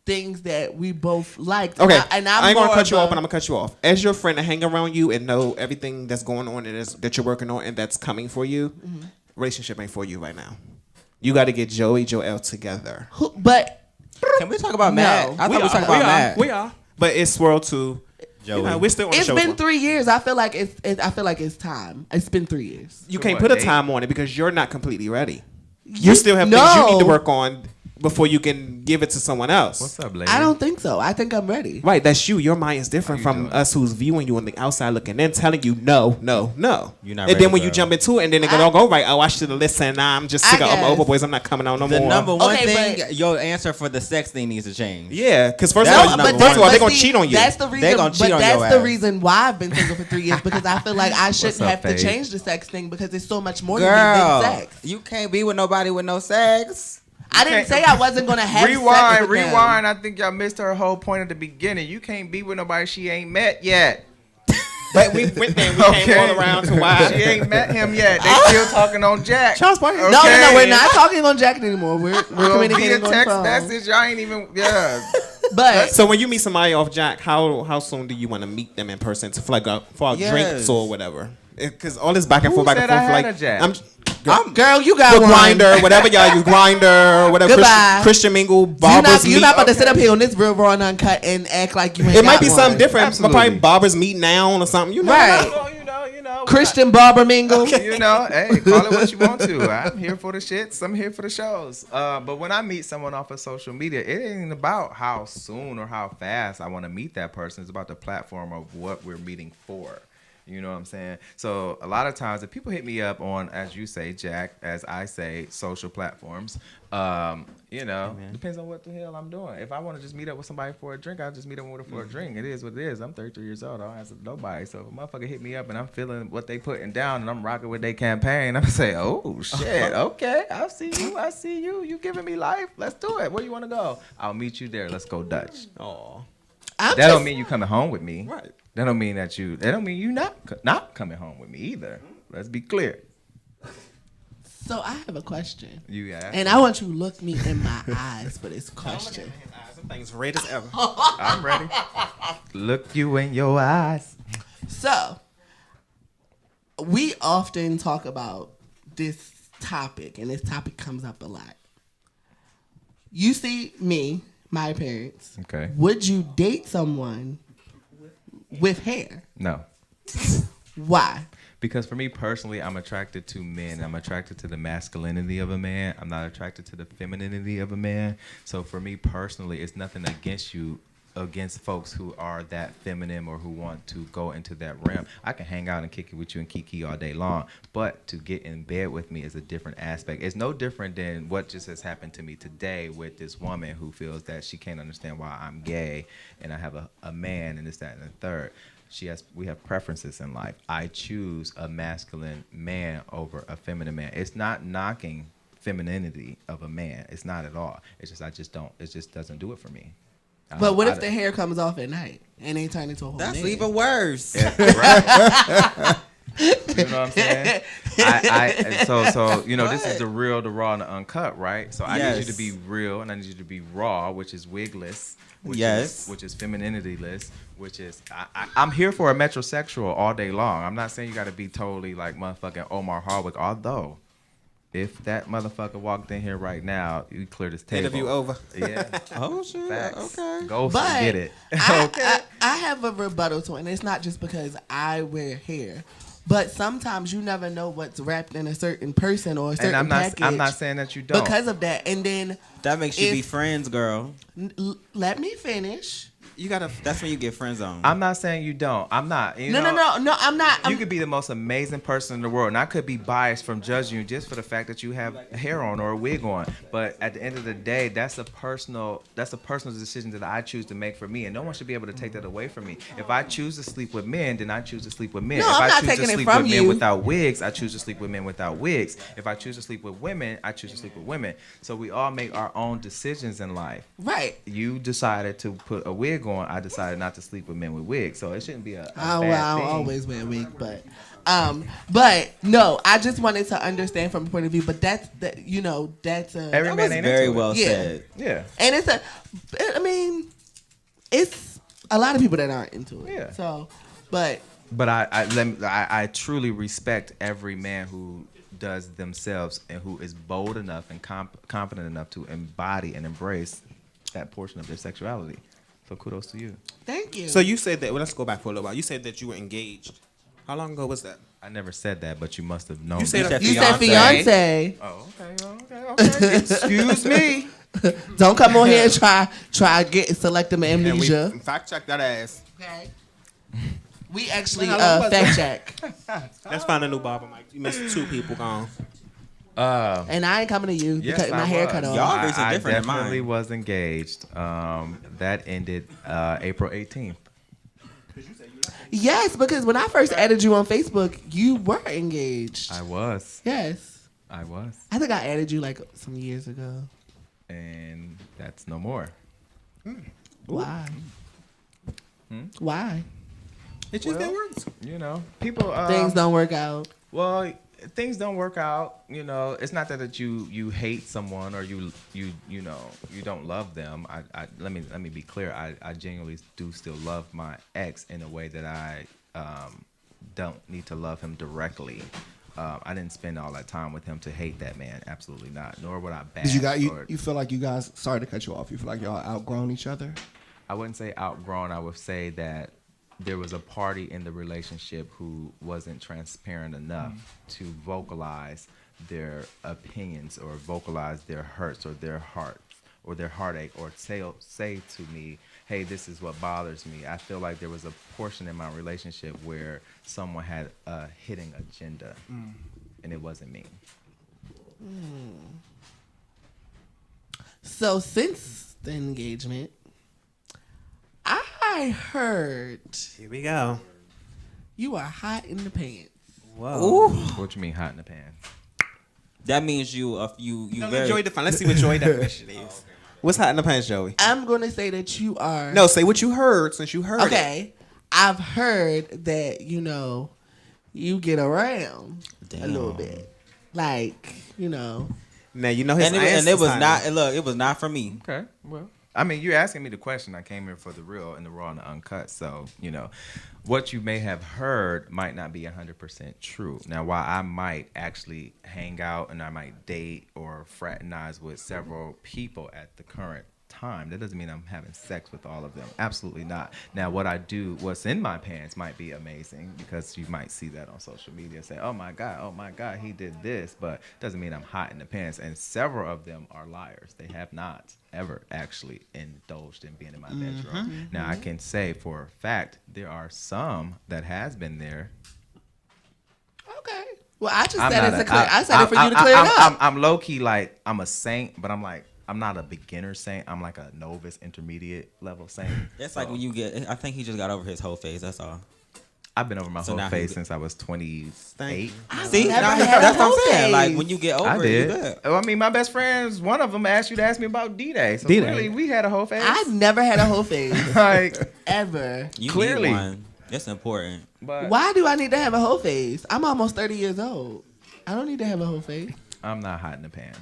things that we both liked. Okay, and I ain't gonna more cut you of off, but I'm gonna cut you off. As your friend to hang around you and know everything that's going on and that you're working on and that's coming for you, relationship ain't for you right now. You got to get Joel together. But Can we talk about No. Matt? I thought we were talking about Matt. We are. But it's swirled to Joey. we're still on the it's show. been 3 years. I feel like it's time. It's been 3 years. You For can't what, put a date? time on it because you're not completely ready. You still have things you need to work on before you can give it to someone else. What's up, lady? I don't think so. I think I'm ready. Right, that's you. Your mind is different How you from doing? us who's viewing you on the outside looking in, telling you no. You're not And ready, then when you girl. jump into it and then it don't go right, oh, I should have listened. Nah, I'm just sick of I'm guess. over, boys. I'm not coming out no The more. number one Okay, thing, but- your answer for the sex thing needs to change. Yeah, because first That's of all, number first of all, one. they're but gonna see, cheat on you. That's the reason. They gonna cheat but on that's your the ass. reason why I've been single for 3 years because I feel like I shouldn't up, have to Faye? change the sex thing because it's so much more than Girl, than sex. you can't be with nobody with no sex. I didn't say I wasn't gonna have sex with them. Rewind. I think y'all missed her whole point at the beginning. You can't be with nobody she ain't met yet. But we went there. We came all around to She why. ain't met him yet. They still talking on Jack. Charles Barkley. No, we're not talking on Jack anymore. We're Well, communicating via on text phone. message, y'all ain't even. Yeah. But So when you meet somebody off Jack, how soon do you want to meet them in person to for Yes. drinks or whatever? Because all this back and forth, back and said I forth, had like a Jack? girl, you got one. Grinder, whatever y'all use, Grinder, whatever. Goodbye. Christian Mingle, You're Barbara's not, you're Meat. not about to sit up here on this real raw and uncut and act like you ain't It might got be one. something different. Absolutely. Probably Barbara's Meat now or something. You know, Right. Well, you know. Christian Barber Mingle. You know, hey, call it what you want to. I'm here for the shits. I'm here for the shows. But when I meet someone off of social media, it ain't about how soon or how fast I want to meet that person. It's about the platform of what we're meeting for. You know what I'm saying? So a lot of times if people hit me up on, as you say, Jack, as I say, social platforms, depends on what the hell I'm doing. If I want to just meet up with somebody for a drink, I'll just meet up with her for a drink. It is what it is. I'm 33 years old. I don't answer to nobody. So if a motherfucker hit me up and I'm feeling what they putting down and I'm rocking with their campaign, I'm going to say, oh, shit, okay, I see you. You giving me life. Let's do it. Where you want to go? I'll meet you there. Let's go Dutch. Aw. I'm That just- don't mean you coming home with me. Right. That don't mean you not coming home with me either. Let's be clear. So I have a question. You asked. And I want you to look me in my eyes for this question. Some things red as ever. I'm ready. Look you in your eyes. So, we often talk about this topic, and this topic comes up a lot. You see me, my appearance. Okay. Would you date someone with hair? No. Why? Because for me personally, I'm attracted to men. I'm attracted to the masculinity of a man. I'm not attracted to the femininity of a man. So for me personally, it's nothing against folks who are that feminine or who want to go into that realm. I can hang out and kick it with you and kiki all day long, but to get in bed with me is a different aspect. It's no different than what just has happened to me today with this woman who feels that she can't understand why I'm gay and I have a man and this, that, and the third. We have preferences in life. I choose a masculine man over a feminine man. It's not knocking femininity of a man. It's not at all. It's just it just doesn't do it for me. But what if the hair comes off at night and they turn into a whole That's man? even worse. Yeah, right. You know what I'm saying? So you know, this is the real, the raw, and the uncut, right? So I need you to be real, and I need you to be raw, which is wigless, which is femininity-less, which is I'm here for a metrosexual all day long. I'm not saying you got to be totally like motherfucking Omar Hardwick, although if that motherfucker walked in here right now, you clear this table. Interview over. Yeah. Oh shit. Facts. Okay. Go But get it. I have a rebuttal to it, and it's not just because I wear hair. But sometimes you never know what's wrapped in a certain person or a certain And package. I'm not saying that you don't. Because of that. And then That makes you be friends, girl. let me finish. You gotta. That's when you get friends on. I'm not saying you don't. I'm not. You No, I'm not. You could be the most amazing person in the world, and I could be biased from judging you just for the fact that you have hair on or a wig on. But at the end of the day, that's a personal decision that I choose to make for me, and no one should be able to take that away from me. If I choose to sleep with men, then I choose to sleep with men. No, if I'm I not choose taking to it sleep from with men you. without wigs, I choose to sleep with men without wigs. If I choose to sleep with women, I choose to sleep with women. So we all make our own decisions in life. Right. You decided to put a wig on. I decided not to sleep with men with wigs. So it shouldn't be a bad I'll thing. always wear a wig, but no, I just wanted to understand from a point of view. But that's a Every That man was ain't very into it. well Yeah. said. Yeah. and it's a lot of people that aren't into it. Yeah. So, but But I truly respect every man who does themselves and who is bold enough and confident enough to embody and embrace that portion of their sexuality. So kudos to you. thank you. So you said that. Well, let's go back for a little while. You said that you were engaged. How long ago was that? I never said that, but you must have known. You said you said fiance. Oh, okay. Excuse me. Don't come on here and try get selective And amnesia. we fact check that ass. Okay. We actually How long was fact check, Let's find a new barber, Mike. You missed 2 people gone. and I ain't coming to you Yes, because my I hair was. cut off. Y'all raised it I different than definitely mine. was engaged. That ended April 18th. Yes, because when I first added you on Facebook, you were engaged. I was. Yes. I was. I think I added you like some years ago. And that's no more. Why? Why? It just didn't work. You know, people. Things don't work out. Well, things don't work out. You know, it's not that you hate someone or you don't love them. Let me be clear. I genuinely do still love my ex in a way that I don't need to love him directly. I didn't spend all that time with him to hate that man. Absolutely not. Nor would I bash. You feel like you guys? Sorry to cut you off. You feel like y'all outgrown each other? I wouldn't say outgrown. I would say that there was a party in the relationship who wasn't transparent enough to vocalize their opinions or vocalize their hurts or their hearts or their heartache or say to me, hey, this is what bothers me. I feel like there was a portion in my relationship where someone had a hidden agenda and it wasn't me. So since the engagement, I heard Here we go. you are hot in the pants. Whoa. What you mean hot in the pants? That means you No, very. Joey define. Let's see what Joey definition is. What's hot in the pants, Joey? I'm gonna say that you are. No, say what you heard since you heard it. Okay. I've heard that you get around a little bit, like Now you know his and it was answers, not. honey. Look, it was not for me. Okay, well, I mean, you're asking me the question. I came here for the real and the raw and the uncut. So, what you may have heard might not be 100% true. Now, while I might actually hang out and I might date or fraternize with several people at the current time, that doesn't mean I'm having sex with all of them. Absolutely not. Now, what's in my pants might be amazing because you might see that on social media and say, oh my God, he did this, but it doesn't mean I'm hot in the pants. And several of them are liars. They have not ever actually indulged in being in my bedroom. Now, I can say for a fact, there are some that has been there. Okay. Well, I just I'm said not it for you to clear it up. I'm low key like I'm a saint, but I'm not a beginner saint. I'm like a novice intermediate level saint. It's like when you get. I think he just got over his whole phase. That's all. I've been over my So whole now face he- since I was 28. See, never now, had a that's what whole I'm saying. Like face. when you get over I it, did. you good. Oh, I mean, my best friends, one of them asked you to ask me about D-Day. So D-Day. clearly we had a whole face. I've never had a whole face like, ever. You Clearly. need one. That's important. but Why do I need to have a whole face? I'm almost 30 years old. I don't need to have a whole face. I'm not hot in the pants.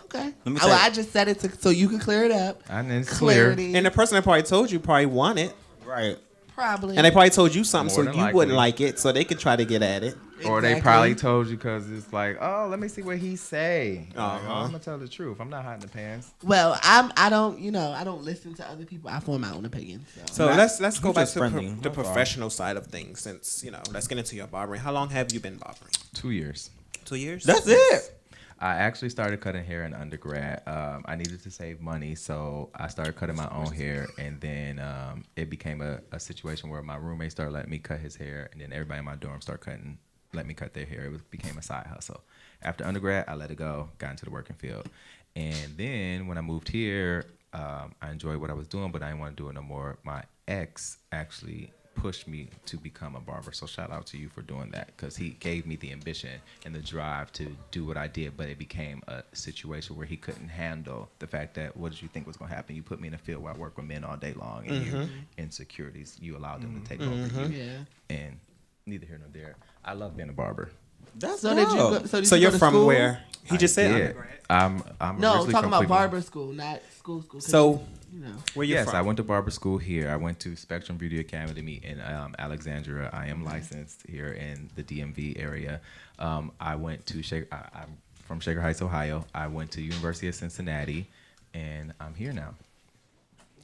Okay. Let me Oh, say- I just said it so you can clear it up. And it's clear. Clarity. And the person that probably told you probably want it. Right. Probably. And they probably told you something More so than you likely. wouldn't like it, so they could try to get at it. Or they Exactly. probably told you because it's like, oh, let me see what he say. Like, Uh-huh. I'm gonna tell the truth. I'm not hot in the pants. Well, I don't listen to other people. I form my own opinion. So. So let's go I'm back just to friendly. the That's all. professional side of things. Since let's get into your barbering. How long have you been barbering? 2 years. 2 years. That's it. I actually started cutting hair in undergrad. I needed to save money, so I started cutting my own hair, and then it became a situation where my roommate started letting me cut his hair, and then everybody in my dorm started let me cut their hair. Became a side hustle. After undergrad, I let it go, got into the working field, and then when I moved here, I enjoyed what I was doing, but I didn't want to do it no more. My ex actually pushed me to become a barber. So shout out to you for doing that, because he gave me the ambition and the drive to do what I did, but it became a situation where he couldn't handle the fact that, what did you think was going to happen? You put me in a field where I work with men all day long, and you insecurities, you allowed them to take over you. Yeah. And neither here nor there. I love being a barber. That's So did you dope. go? Did So you you're go to from school? where? He just said Yeah. undergrad. I'm No, originally talking from about Cleveland. barber school, not school. 'Cause So you know. where you Yes, from? I went to barber school here. I went to Spectrum Beauty Academy in Alexandria. I am licensed here in the DMV area. I went to I'm from Shaker Heights, Ohio. I went to University of Cincinnati, and I'm here now.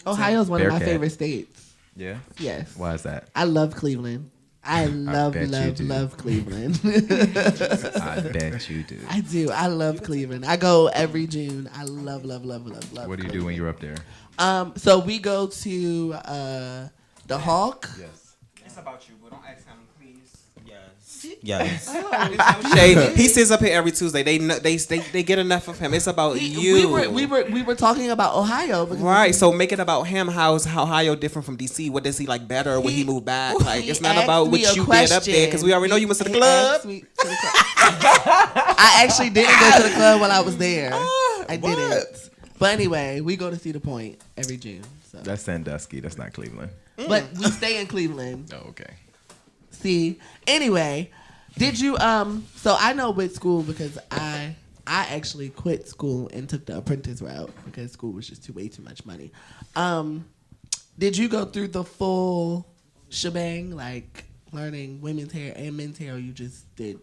Ohio's one of my Bearcat. favorite states. Yeah. Yes. Why is that? I love Cleveland. I love, bet you love, do. love Cleveland. I bet you do. I do. I love Cleveland. I go every June. I love, love, love, love, love. What do you do when you're up there? So we go to the Hawk. Yes. It's about you, but don't ask him, please. Yes. Shade. He sits up here every Tuesday. They get enough of him. It's about you. We were talking about Ohio because Right, so make it about him. How's Ohio different from DC? What does he like better when he moved back? Like, it's not about what you did up there, because we already know you went to the He club. asked me to the club. I actually didn't go to the club while I was there. I didn't. But anyway, we go to Cedar Point every June. So. That's Sandusky. That's not Cleveland. But we stay in Cleveland. Oh, okay. See, anyway, did you so I know with school because I actually quit school and took the apprentice route because school was just way too much money. Did you go through the full shebang, like learning women's hair and men's hair, or you just did?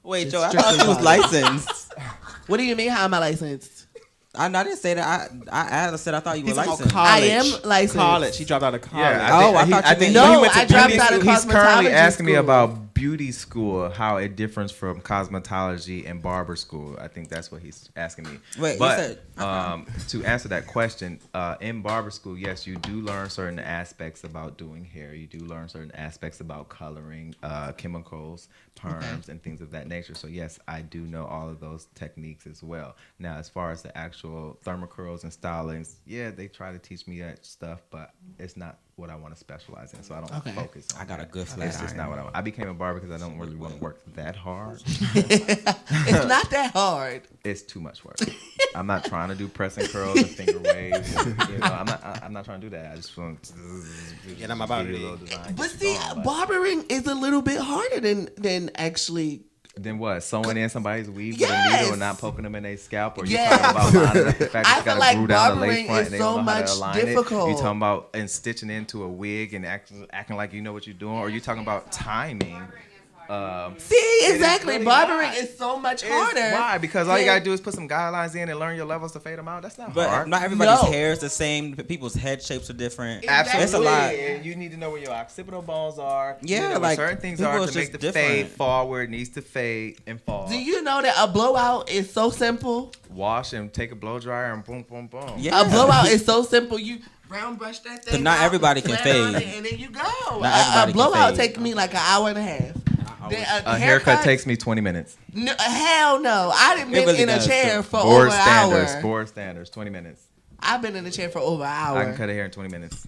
Wait, Just Joe, I strictly thought you was barber. licensed. What do you mean? How am I licensed? I didn't say that. I said I thought you were He's about licensed. college. I am licensed. College. He dropped out of college. Yeah, Oh, I thought you think No, he went to I dropped beauty out of school. He's currently cosmetology asking me school. about beauty school, how it differs from cosmetology and barber school. I think that's what he's asking me. Wait, you but said- to answer that question, in barber school, yes, you do learn certain aspects about doing hair. You do learn certain aspects about coloring, chemicals, perms, and things of that nature. So yes, I do know all of those techniques as well. Now, as far as the actual thermocurls and stylings, yeah, they try to teach me that stuff, but it's not what I want to specialize in, so I don't Okay. focus on I got a good It's flat just iron. not what I want. I became a barber because I don't really want to work that hard. It's not that hard. It's too much work. I'm not trying to do press and curls and finger waves. I'm not trying to do that. I just want to Yeah, I'm about give you it. a little design. But get you see, going, but barbering is a little bit harder than actually. then what? Sewing in somebody's weave Yes. with a needle and not poking them in their scalp, or you Yes. talking about lining up the fact I that you feel got to like glue down the barbering lace front is and they so don't know how much to align difficult. it. You talking about and stitching into a wig and acting like you know what you're doing, or you talking about timing. See, exactly. really Barbering not. is so much harder. Why? Because all you than- gotta do is put some guidelines in and learn your levels to fade them out. That's not But hard. not everybody's No. hair is the same. People's head shapes are different. Exactly. It's a lot. And you need to know where your occipital bones are. Yeah, you know where like, certain things people are is to make the just fade different. forward, needs to fade and fall. Do you know that a blowout is so simple? Wash and take a blow dryer and boom, boom, boom. Yeah. A blowout is so simple. You brown brush that thing. But not out, everybody can flat on fade. it, and then you go. Not A everybody can blowout fade. takes me like an hour and a half. Then A haircut takes me 20 minutes. No, hell no. I done been really in a does, chair too. for Board over an standards. hour. Board standards. 20 minutes. I've been in a chair for over an hour. I can cut a hair in 20 minutes.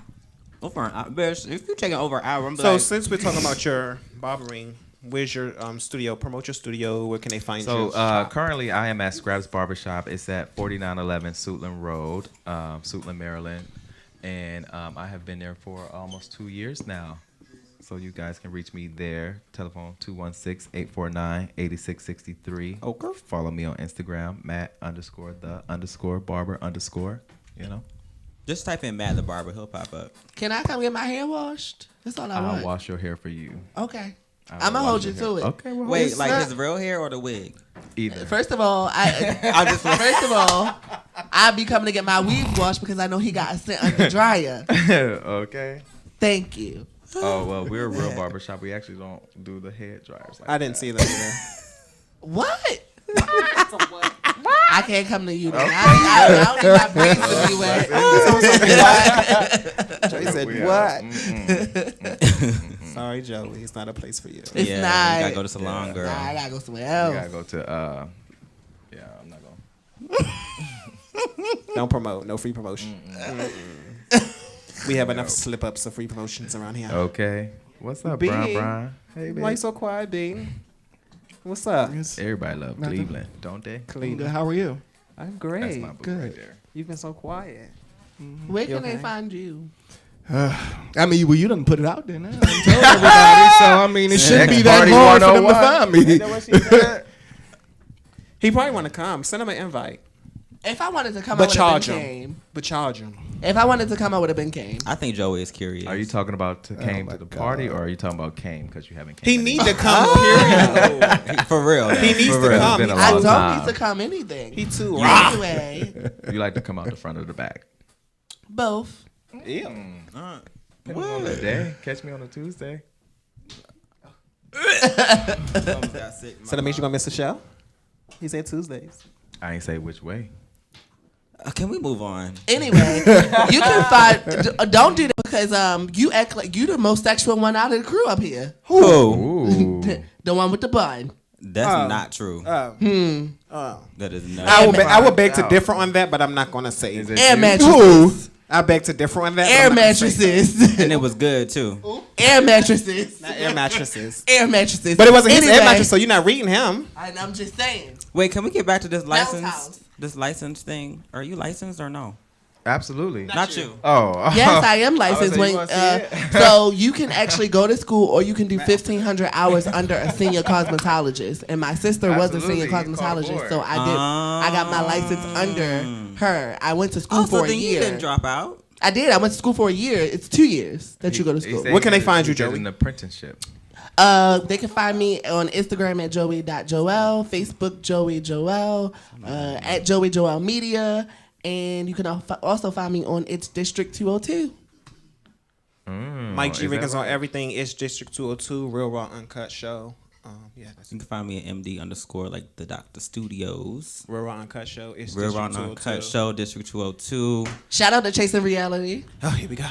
Over an hour. Bitch, if you're taking over an hour, I'm So like, since we're talking about your barbering, where's your studio? Promote your studio. Where can they find you? So currently, I am at Scraps Barbershop. It's at 4911 Suitland Road, Suitland, Maryland, and I have been there for almost 2 years now. So you guys can reach me there. Telephone 216-849-8663. Okay. Follow me on Instagram, Matt_the_barber_. You know. just type in Matt the Barber. He'll pop up. Can I come get my hair washed? That's all I want. I'll wash your hair for you. Okay. I I'm will gonna hold wash you your to hair. it. Okay. Well, Wait, It's like not- his real hair or the wig? either. First of all, I'll be coming to get my weave washed because I know he got a scent under dryer. Okay. Thank you. Oh well, we're a real barbershop. We actually don't do the hair dryers. Like I didn't see that either. What? I can't come to you. Then. I don't need my braids to be wet. Joey said We what? are- Sorry, Joey. It's not a place for you. It's yeah, not. you gotta go to salon, girl. Nah, I gotta go somewhere We else. gotta go to. Yeah, I'm not going. Don't promote. No free promotion. We have enough slip ups of free promotions around here. Okay. What's up, B. Brian? Hey, Why you babe. so quiet, B? What's up? Everybody love Nothing. Cleveland, don't they? Good. How are you? I'm That's great. my boo Good. right there. You've been so quiet. Where You can they okay? find you? I mean, well, you done put it out there now. I done told everybody, so I mean, it shouldn't be that Party hard for them to 101. find me. Ain't that what she said? He probably want to come. Send him an invite. If I wanted to come, But I would have charge been him. came. But charge him. If I wanted to come, I would have been came. I think Joey is curious. Are you talking about came my to the party, or are you talking about came because you haven't came? He anymore? need to come, period. For real. He needs For to real. come. It's been a I long don't time. need to come anything. He too raw. Anyway, You like to come out the front or the back? both. Ew. Catch me on the day. Catch me on a Tuesday. So that means you're gonna miss the show? He said Tuesdays. I ain't say which way. Can we move on? Anyway, you can find. Don't do that because you act like you the most sexual one out of the crew up here. Who? Ooh. The one with the bun. That's not true. Oh. That is not. I would beg to Out. differ on that, but I'm not gonna say Is it. it Air you? mattresses. I beg to differ on that. but Air I'm not gonna say mattresses. And it was good too. Air mattresses. it. Not air mattresses. Air mattresses. But it wasn't his air Anyway, mattress, so you're not reading him. And I'm just saying. Wait, can we get back to this Mouse license? house. This license thing? Are you licensed or no? Absolutely. Not you. Oh. Yes, I am licensed. say, When, you wanna see it? so you can actually go to school, or you can do 1,500 hours under a senior cosmetologist. And my sister was a Absolutely, senior you caught cosmetologist, board. so I got my license under her. I went to school Oh, for so a then you year. didn't drop out. I did. I went to school for a year. It's 2 years that you go to He school. said Where can he they find did- you, he did Joey? An apprenticeship. They can find me on Instagram at joey.joel, Facebook Joey Joel, at Joey Joel Media, and you can also find me on It's District 202. Mike G. is that Riggins on right? everything. It's District 202, Real Raw Uncut Show. Yeah, that's You can find me at MD_ like the Dr. Studios. Real Raw Uncut Show. It's Real Raw District Uncut 202. Show, District 202. Shout out to Chasing Reality. Oh, here we go.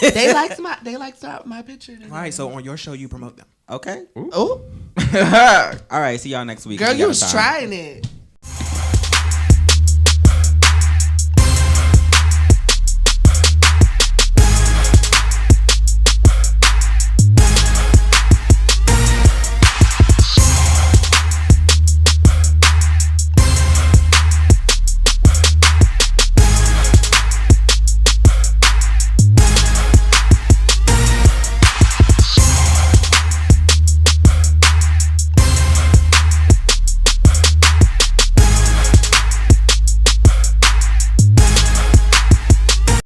They liked my picture. All right, so on your show, you promote them. Okay. Oh, All right. See y'all next week. girl, We you got was time. trying it.